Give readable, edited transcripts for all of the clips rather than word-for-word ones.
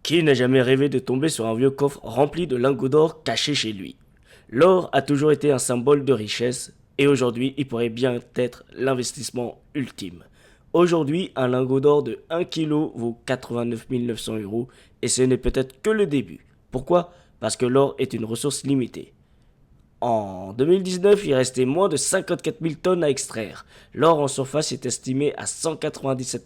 Qui n'a jamais rêvé de tomber sur un vieux coffre rempli de lingots d'or cachés chez lui? L'or a toujours été un symbole de richesse et aujourd'hui il pourrait bien être l'investissement ultime. Aujourd'hui, un lingot d'or de 1 kg vaut 89 900 euros et ce n'est peut-être que le début. Pourquoi? Parce que l'or est une ressource limitée. En 2019, il restait moins de 54 000 tonnes à extraire. L'or en surface est estimé à 197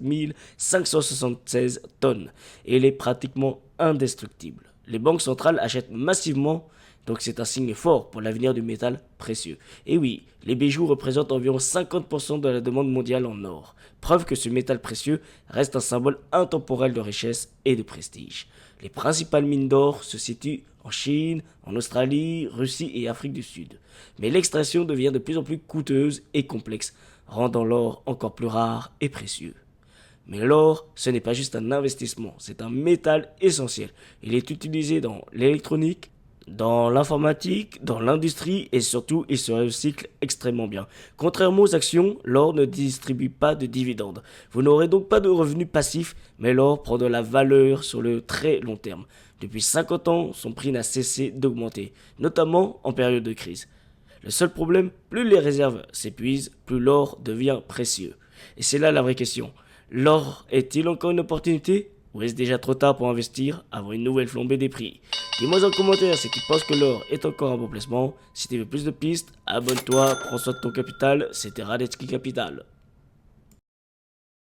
576 tonnes et il est pratiquement indestructible. Les banques centrales achètent massivement, donc c'est un signe fort pour l'avenir du métal précieux. Et oui, les bijoux représentent environ 50% de la demande mondiale en or. Preuve que ce métal précieux reste un symbole intemporel de richesse et de prestige. Les principales mines d'or se situent en Chine, en Australie, Russie et Afrique du Sud. Mais l'extraction devient de plus en plus coûteuse et complexe, rendant l'or encore plus rare et précieux. Mais l'or, ce n'est pas juste un investissement, c'est un métal essentiel. Il est utilisé dans l'électronique, dans l'informatique, dans l'industrie et surtout il se recycle extrêmement bien. Contrairement aux actions, l'or ne distribue pas de dividendes. Vous n'aurez donc pas de revenus passifs, mais l'or prend de la valeur sur le très long terme. Depuis 50 ans, son prix n'a cessé d'augmenter, notamment en période de crise. Le seul problème, plus les réserves s'épuisent, plus l'or devient précieux. Et c'est là la vraie question. L'or est-il encore une opportunité ou est-ce déjà trop tard pour investir avant une nouvelle flambée des prix? Dis-moi en commentaire si tu penses que l'or est encore un bon placement. Si tu veux plus de pistes, abonne-toi, prends soin de ton capital, c'était Radetzky Capital.